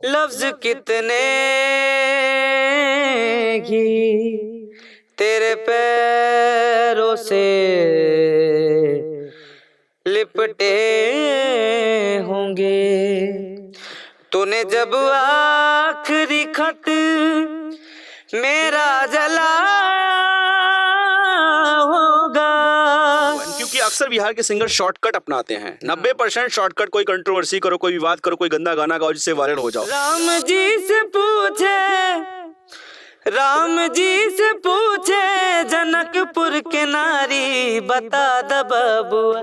लफ्ज कितने ही तेरे पैरों से लिपटे होंगे। तूने जब आखिरी खत मेरा जला होगा। क्योंकि अक्सर बिहार के सिंगर शॉर्टकट अपनाते हैं। 90% शॉर्टकट, कोई कंट्रोवर्सी करो, कोई विवाद करो, कोई गंदा गाना गाओ जिससे वायरल हो जाओ। राम जी से पूछे जनकपुर के नारी, बता द बबुआ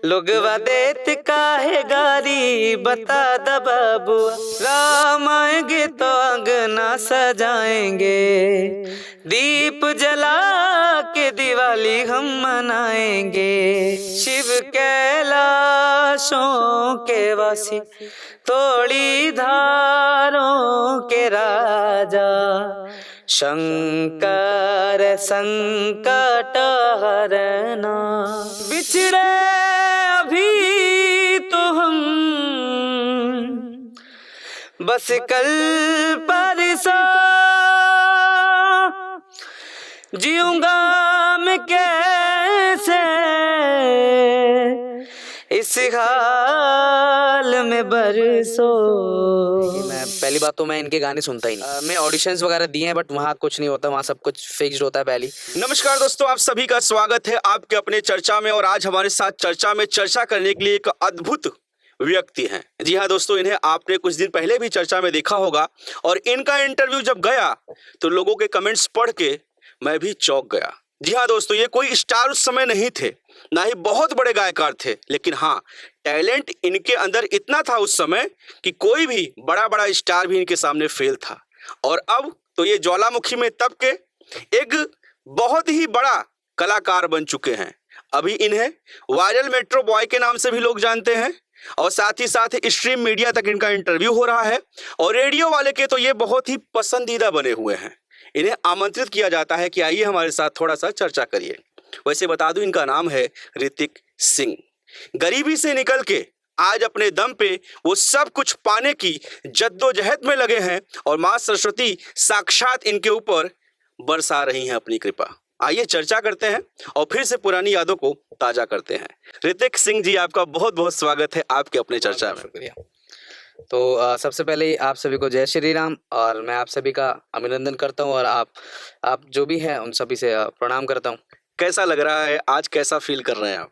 लोगवा देत काहे गारी, बता द बबुआ। राम आएंगे तो अंगना सजाएंगे, दीप जला के दिवाली हम मनाएंगे। शिव कैलाशों के वासी, थोड़ी धारों के राजा, शंकर संकट हरना। बिछड़े अभी तो हम बस कल परसों, जीऊंगा मैं कैसे इस हाल में बरसों। मैं पहली बात तो मैं इनके गाने सुनता ही नहीं। मैं ऑडिशंस वगैरह दिए हैं बट वहाँ कुछ नहीं होता, वहाँ सब कुछ फिक्स्ड होता है पहले। नमस्कार दोस्तों, आप सभी का स्वागत है आपके अपने चर्चा में। और आज हमारे साथ चर्चा में चर्चा करने के लिए एक अद्भुत व्यक्ति हैं। जी हाँ दोस्तों, इन्हें आपने कुछ दिन पहले भी चर्चा में देखा होगा और इनका इंटरव्यू जब गया तो लोगों के कमेंट्स पढ़ के मैं भी चौंक गया। जी हाँ दोस्तों, ये कोई स्टार उस समय नहीं थे, ना ही बहुत बड़े गायकार थे, लेकिन हाँ टैलेंट इनके अंदर इतना था उस समय कि कोई भी बड़ा बड़ा स्टार भी इनके सामने फेल था। और अब तो ये ज्वालामुखी में तब के एक बहुत ही बड़ा कलाकार बन चुके हैं। अभी इन्हें वायरल मेट्रो बॉय के नाम से भी लोग जानते हैं और साथ ही साथ स्ट्रीम मीडिया तक इनका इंटरव्यू हो रहा है और रेडियो वाले के तो ये बहुत ही पसंदीदा बने हुए हैं। इन्हें आमंत्रित किया जाता है कि आइए हमारे साथ थोड़ा सा चर्चा करिए। वैसे बता दूं, इनका नाम है ऋतिक सिंह। गरीबी से निकल के आज अपने दम पे वो सब कुछ पाने की जद्दोजहद में लगे हैं और माँ सरस्वती साक्षात इनके ऊपर बरसा रही हैं अपनी कृपा। आइए चर्चा करते हैं और फिर से पुरानी यादों को ताजा करते हैं। ऋतिक सिंह जी, आपका बहुत बहुत स्वागत है आपके अपने चर्चा में। शुक्रिया। तो सबसे पहले आप सभी को जय श्री राम और मैं आप सभी का अभिनंदन करता हूं और आप जो भी हैं उन सभी से प्रणाम करता हूं। कैसा लग रहा है आज, कैसा फील कर रहे हैं आप?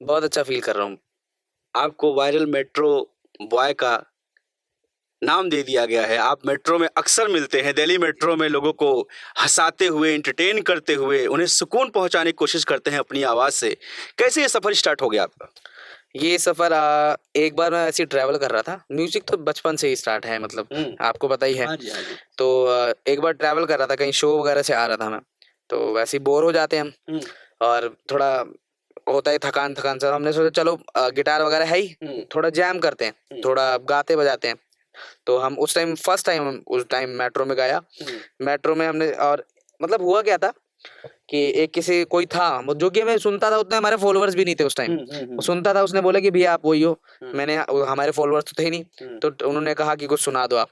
बहुत अच्छा फील कर रहा हूं। आपको वायरल मेट्रो बॉय का नाम दे दिया गया है। आप मेट्रो में अक्सर मिलते हैं, दिल्ली मेट्रो में लोगों को हंसाते हुए, एंटरटेन करते हुए, उन्हें सुकून पहुंचाने की कोशिश करते हैं अपनी आवाज़ से। कैसे ये सफ़र स्टार्ट हो गया आपका? ये सफ़र एक बार मैं ऐसे ही ट्रैवल कर रहा था। म्यूजिक तो बचपन से ही स्टार्ट है, मतलब आपको पता ही है। हाँ जी, हाँ जी। तो एक बार ट्रैवल कर रहा था, कहीं शो वगैरह से आ रहा था मैं, तो वैसे ही बोर हो जाते हैं हम और थोड़ा होता है थकान से हमने सोचा चलो गिटार वगैरह है ही, थोड़ा जैम करते हैं, थोड़ा गाते बजाते हैं। तो हम उस टाइम मेट्रो में गाया। मेट्रो में हमने, और मतलब हुआ क्या था कि एक कोई था जो कि मैं सुनता था, उतने हमारे फॉलोअर्स भी नहीं थे उस टाइम। वो सुनता था, उसने बोला कि भैया आप वही हो। मैंने, हमारे फॉलोअर्स तो थे ही नहीं, तो उन्होंने कहा कि कुछ सुना दो आप।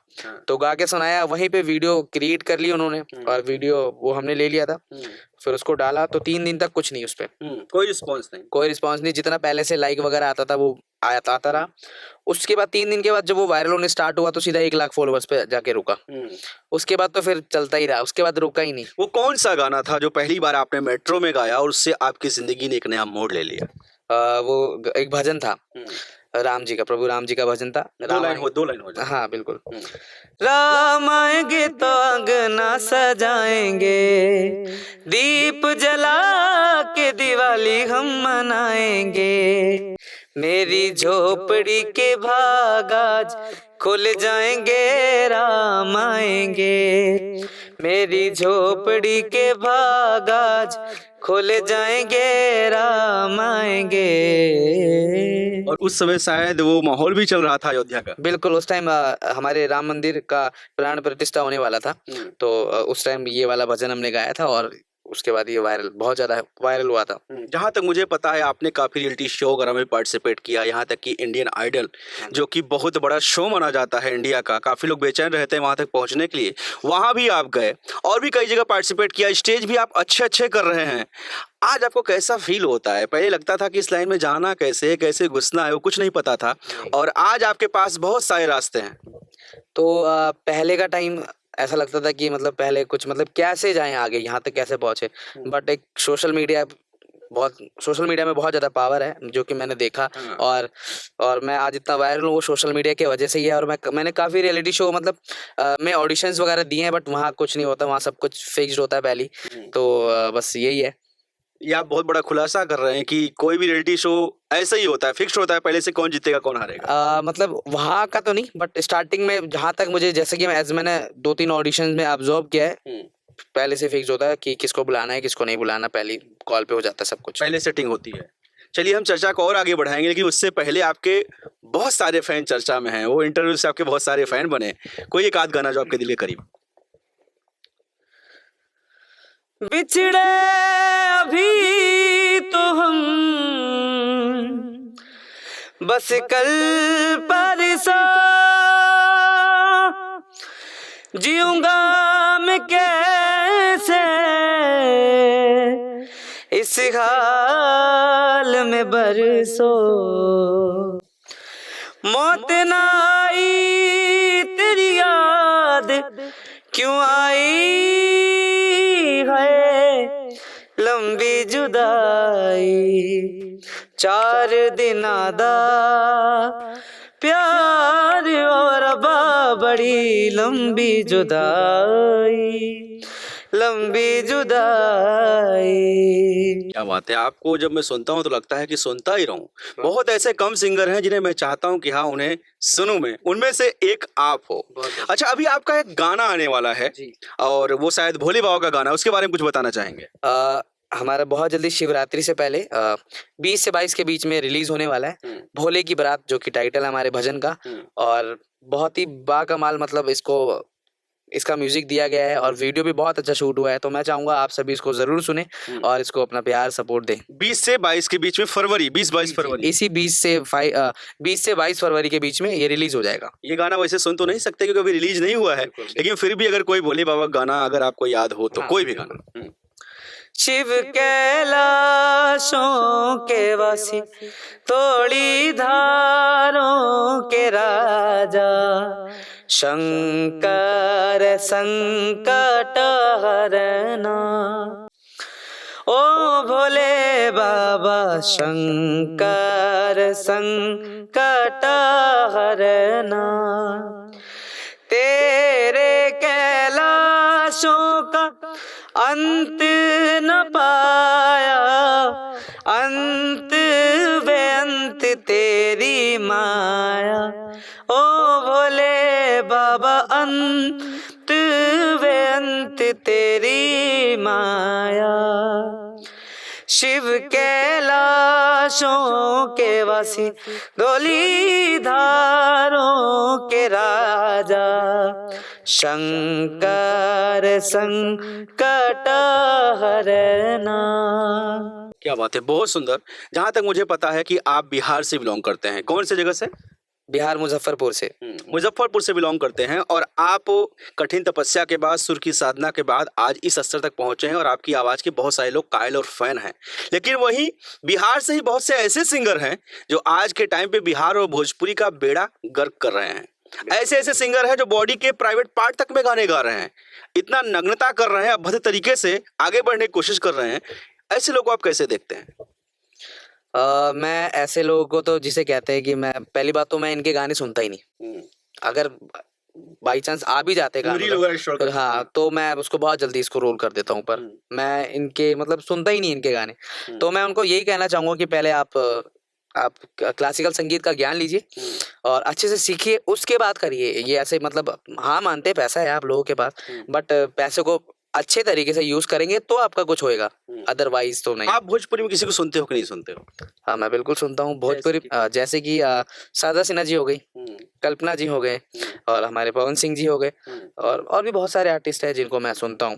तो गा के सुनाया, वहीं पे वीडियो क्रिएट कर ली उन्होंने और वीडियो वो हमने ले लिया था। फिर उसको डाला तो 3 दिन तक कुछ नहीं उस पर, कोई रिस्पॉन्स नहीं। जितना पहले से लाइक वगैरह आता था वो आता रहा। उसके बाद 3 दिन के बाद जब वो वायरल होने स्टार्ट हुआ तो सीधा 1 लाख फॉलोअर्स पे जाके रुका। उसके बाद तो फिर चलता ही रहा, उसके बाद रुका ही नहीं। वो कौन सा गाना था जो पहली बार आपने मेट्रो में गाया और उससे आपकी जिंदगी ने एक नया मोड़ ले लिया? वो एक भजन था राम जी का, प्रभु राम जी का भजन था। 2 लाइन हो जाए। हाँ बिल्कुल। राम आएंगे तो अंगना सजाएंगे, दीप जला के दिवाली हम मनाएंगे। मेरी झोपड़ी के भाग आज खुल जाएंगे, राम आएंगे। मेरी झोपड़ी के भाग आज खुल जाएंगे, राम आएंगे। और उस समय शायद वो माहौल भी चल रहा था अयोध्या का। बिल्कुल, उस टाइम हमारे राम मंदिर का प्राण प्रतिष्ठा होने वाला था। तो उस टाइम ये वाला भजन हमने गाया था और उसके बाद ये बहुत ज़्यादा वायरल हुआ था। जहाँ तक मुझे पता है आपने काफ़ी रियलिटी शो वगैरह में पार्टिसिपेट किया, यहाँ तक कि इंडियन आइडल जो कि बहुत बड़ा शो माना जाता है इंडिया का, काफ़ी लोग बेचैन रहते हैं वहाँ तक पहुँचने के लिए, वहाँ भी आप गए और भी कई जगह पार्टिसिपेट किया, स्टेज भी आप अच्छे कर रहे हैं। आज आपको कैसा फील होता है? पहले लगता था कि इस लाइन में जाना कैसे, कैसे घुसना है, वो कुछ नहीं पता था, और आज आपके पास बहुत सारे रास्ते हैं। तो पहले का टाइम ऐसा लगता था कि मतलब पहले कुछ मतलब कैसे जाएं आगे, यहाँ तक कैसे पहुंचे, बट एक सोशल मीडिया में बहुत ज़्यादा पावर है जो कि मैंने देखा, और मैं आज इतना वायरल हूँ वो सोशल मीडिया की वजह से ही है। और मैंने काफ़ी रियलिटी शो मतलब मैं ऑडिशंस वगैरह दिए हैं, बट वहाँ कुछ नहीं होता, वहाँ सब कुछ फिक्स्ड होता है पहले ही। तो बस यही है। ये आप बहुत बड़ा खुलासा कर रहे हैं कि कोई भी रियलिटी शो ऐसा ही होता है, फिक्स्ड होता है पहले से, कौन जीतेगा कौन हारेगा। मतलब वहाँ का तो नहीं, बट स्टार्टिंग में जहाँ तक मुझे, जैसे कि मैंने 2-3 ऑडिशंस में ऑब्जर्व किया है, पहले से फिक्स होता है कि किसको बुलाना है किसको नहीं बुलाना, पहली कॉल पे हो जाता है सब कुछ, पहले सेटिंग होती है। चलिए हम चर्चा को और आगे बढ़ाएंगे, लेकिन उससे पहले आपके बहुत सारे फैन चर्चा में हैं, वो इंटरव्यू से आपके बहुत सारे फैन बने, कोई एक आध गाना जो आपके दिल के करीब। बिछड़े अभी तो हम बस कल परसों, जीऊंगा मैं कैसे इस हाल में बरसों, मौत ना आई तेरी याद क्यों आई है, लंबी जुदाई 4 दिन दा प्यार और अबा बड़ी लंबी जुदाई, लंबी जुदाई। क्या बात है, आपको जब मैं सुनता हूँ तो लगता है कि सुनता ही रहूं। बहुत ऐसे कम सिंगर हैं जिन्हें मैं चाहता हूँ कि हाँ उन्हें सुनूं मैं, उनमें से एक आप हो। अच्छा, अभी आपका एक गाना आने वाला है और वो शायद भोले बाबा का गाना, उसके बारे में कुछ बताना चाहेंगे? हमारा बहुत जल्दी शिवरात्रि से पहले 20 से 22 के बीच में रिलीज होने वाला है भोले की बारात, जो कि टाइटल है हमारे भजन का, और बहुत ही बाकमाल मतलब इसका म्यूजिक दिया गया है और वीडियो भी बहुत अच्छा शूट हुआ है। तो मैं चाहूंगा आप सभी इसको जरूर सुने और इसको अपना प्यार सपोर्ट दें। 20 से 22 के बीच में फरवरी, 20-22 फरवरी, इसी 20 से 22 फरवरी के बीच में ये रिलीज हो जाएगा। ये गाना वैसे सुन तो नहीं सकते क्योंकि अभी रिलीज नहीं हुआ है, लेकिन फिर भी अगर कोई भोले बाबा गाना अगर आपको याद हो तो कोई भी गाना। शिव कैलाशों के वासी, तोड़ी धारों के राजा, शंकर संकट हरना, ओ भोले बाबा शंकर संकट हरना, तेरे कैलाशों का अंत न पाया, अंत बेअंत तेरी माया, ओ भोले बाबा अंत बेअंत तेरी माया, शिव कैलाशों के वासी, डोली धारों के राजा, शंकर संकट हरना। क्या बात है, बहुत सुंदर। जहाँ तक मुझे पता है कि आप बिहार से बिलोंग करते हैं, कौन सी जगह से? बिहार, मुजफ्फरपुर से। मुजफ्फरपुर से बिलोंग करते हैं, और आप कठिन तपस्या के बाद, सुर की साधना के बाद आज इस स्तर तक पहुंचे हैं और आपकी आवाज़ के बहुत सारे लोग कायल और फैन हैं। लेकिन वहीं बिहार से ही बहुत से ऐसे सिंगर हैं जो आज के टाइम पे बिहार और भोजपुरी का बेड़ा गर्क कर रहे हैं। ऐसे सिंगर हैं जो बॉडी के प्राइवेट पार्ट तक में गाने गा रहे हैं, इतना नग्नता कर रहे हैं, अभद्र तरीके से आगे बढ़ने की कोशिश कर रहे हैं। ऐसे लोगों को आप कैसे देखते हैं? मैं ऐसे लोगों को तो जिसे कहते हैं कि मैं, पहली बात तो मैं इनके गाने सुनता ही नहीं। अगर बाई चांस आ भी जाते गाने, हाँ, तो मैं उसको बहुत जल्दी इसको रोल कर देता हूँ, पर मैं इनके मतलब सुनता ही नहीं इनके गाने। तो मैं उनको यही कहना चाहूँगा कि पहले आप क्लासिकल संगीत का ज्ञान लीजिए और अच्छे से सीखिए, उसके बाद करिए ये। ऐसे मतलब हाँ, मानते पैसा है आप लोगों के पास, बट पैसे को अच्छे तरीके से यूज करेंगे तो आपका कुछ होएगा, अदरवाइज तो नहीं। आप भोजपुरी में किसी को सुनते हो कि नहीं सुनते हो? हाँ, मैं बिल्कुल सुनता हूँ भोजपुरी। जैसे कि शारदा सिन्हा जी हो गई, कल्पना जी हो गए, और हमारे पवन सिंह जी हो गए, और भी बहुत सारे आर्टिस्ट हैं जिनको मैं सुनता हूँ,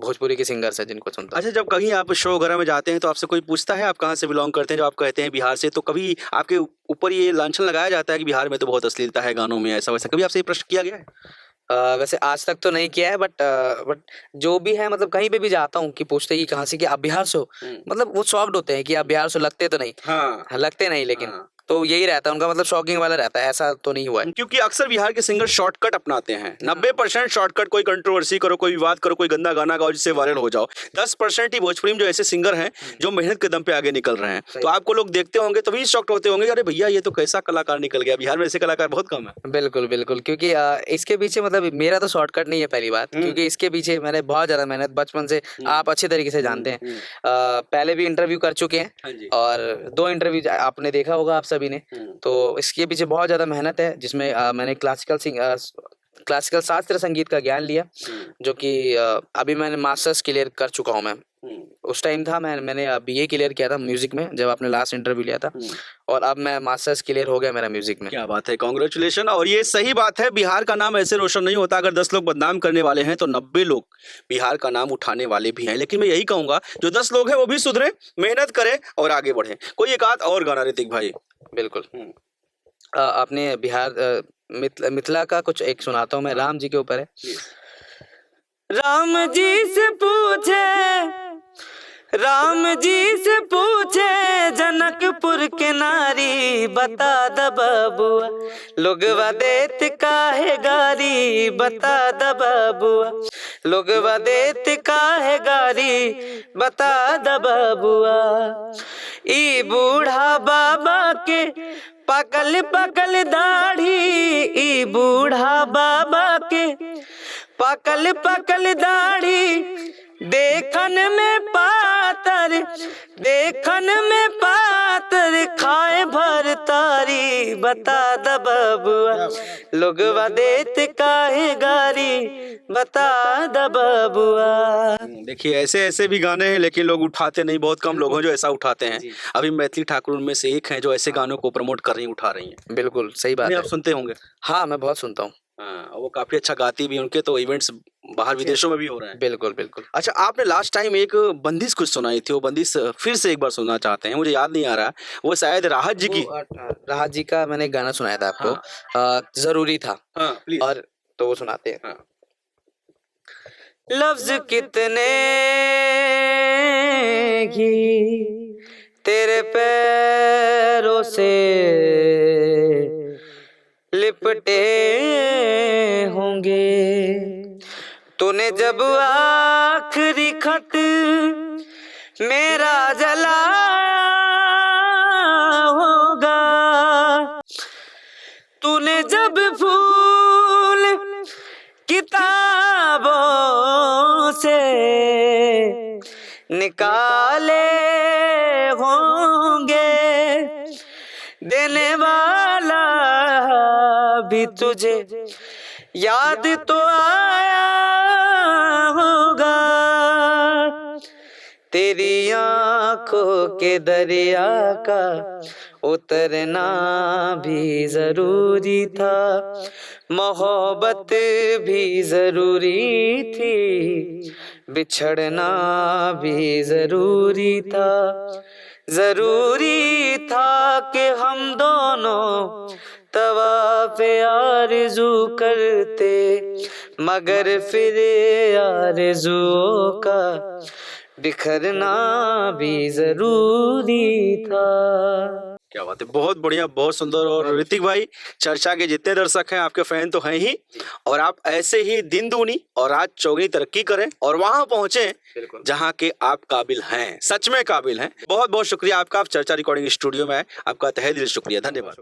भोजपुरी के सिंगर्स हैं जिनको सुनता हूँ। अच्छा, जब कहीं आप शो वगैरह में जाते हैं तो आपसे कोई पूछता है आप कहाँ से बिलोंग करते हैं? जब आप कहते हैं बिहार से, तो कभी आपके ऊपर ये लांछन लगाया जाता है कि बिहार में तो बहुत अश्लीलता है गानों में, ऐसा वैसा कभी आपसे ये प्रश्न किया गया है? वैसे आज तक तो नहीं किया है, बट जो भी है, मतलब कहीं पे भी जाता हूँ कि पूछते हैं कि कहाँ से, कि आप बिहार से हो, मतलब वो शॉक्ड होते हैं कि आप बिहार से हो, लगते तो नहीं। हाँ, लगते नहीं, लेकिन हाँ। तो यही रहता है उनका, मतलब शॉकिंग वाला रहता है, ऐसा तो नहीं हुआ है। क्योंकि अक्सर बिहार के सिंगर शॉर्टकट अपनाते हैं। 90% शॉर्टकट, कोई कंट्रोवर्सी करो, कोई विवाद करो, कोई गंदा गाना गाओ जिससे वायरल हो जाओ। 10% ही भोजपुरी में जो ऐसे सिंगर हैं जो मेहनत के दम पे आगे निकल रहे हैं, तो आपको लोग देखते होंगे तभी शॉक्ड होते होंगे, अरे भैया ये तो कैसा कलाकार निकल गया, बिहार में ऐसे कलाकार बहुत कम है। बिल्कुल बिल्कुल, क्योंकि इसके पीछे, मतलब मेरा तो शॉर्टकट नहीं है पहली बात, क्योंकि इसके पीछे मैंने बहुत ज्यादा मेहनत बचपन से, आप अच्छे तरीके से जानते हैं। पहले भी इंटरव्यू कर चुके हाँ हैं, जी। और 2 इंटरव्यू आपने देखा होगा आप सभी ने। तो इसके पीछे बहुत ज्यादा मेहनत है, जिसमें मैंने क्लासिकल शास्त्रीय संगीत का ज्ञान लिया, जो कि अभी मैंने मास्टर्स क्लियर कर चुका हूँ मैं। उस टाइम था, मैंने बीए क्लियर किया था म्यूजिक में जब आपने लास्ट इंटरव्यू लिया था, और अब मैं मास्टर्स क्लियर हो गया मेरा म्यूजिक में। क्या बात है, कांग्रेचुलेशन। और ये सही बात है, बिहार का नाम ऐसे रोशन नहीं होता। अगर 10 लोग बदनाम करने वाले हैं तो 90 लोग बिहार का नाम उठाने वाले भी हैं। लेकिन मैं यही कहूंगा, जो 10 लोग हैं वो भी सुधरे, मेहनत करें और आगे बढ़े। कोई एक आध और गाना ऋतिक भाई। बिल्कुल। आपने बिहार मिथिला का कुछ एक सुनाता हूँ मैं, राम जी के ऊपर है। राम जी से पूछे जनकपुर के नारी, बता द बबुआ लोगवा देत काहे गारी, बता द बबुआ लोगवा देत काहे गारी, बता द बबुआ। ई बूढ़ा बाबा के पकल पकल दाढ़ी, ई बूढ़ा बाबा के पकल पकल दाढ़ी, देखन में पातर खाए भर तारी, बता द बबुआ लोगवा देत काहे गारी, बता द बबुआ। देखिए, ऐसे ऐसे भी गाने हैं लेकिन लोग उठाते नहीं, बहुत कम लोग हैं जो ऐसा उठाते हैं। अभी मैथिली ठाकुर उनमें से एक हैं जो ऐसे गानों को प्रमोट कर रही, उठा रही हैं। बिल्कुल सही बात है। आप सुनते होंगे? हाँ, मैं बहुत सुनता हूँ। हाँ, वो काफी अच्छा गाती भी, उनके तो इवेंट्स बाहर विदेशों में भी हो रहे हैं। बिल्कुल बिल्कुल। अच्छा, आपने लास्ट टाइम एक बंदिश कुछ सुनाई थी, वो बंदिश फिर से एक बार सुनना चाहते हैं, मुझे याद नहीं आ रहा। वो शायद राहत जी की। राहत जी का मैंने गाना सुनाया था आपको, जरूरी था। हाँ, प्लीज। और तो वो सुनाते हैं। हाँ। लफ्ज कितने ही तेरे पैरों से लिपटे होंगे, तूने जब आखिरी खत मेरा जला होगा, तूने जब फूल किताबों से निकाले होंगे, देने वाला भी तुझे याद तो आया होगा, तेरी आंखों के दरिया का उतरना भी जरूरी था, मोहब्बत भी जरूरी थी, बिछड़ना भी जरूरी था, जरूरी था कि हम दोनों तवाफ़े आरज़ू करते, मगर फिर आरज़ुओं का बिखरना भी जरूरी था। क्या बात है, बहुत बढ़िया, बहुत सुंदर। और ऋतिक भाई, चर्चा के जितने दर्शक हैं आपके फैन तो हैं ही, और आप ऐसे ही दिन दूनी और रात चौगुनी तरक्की करें और वहां पहुंचे जहां के आप काबिल हैं, सच में काबिल हैं। बहुत बहुत शुक्रिया आपका, आप चर्चा रिकॉर्डिंग स्टूडियो में आए, आपका तहे दिल शुक्रिया, धन्यवाद।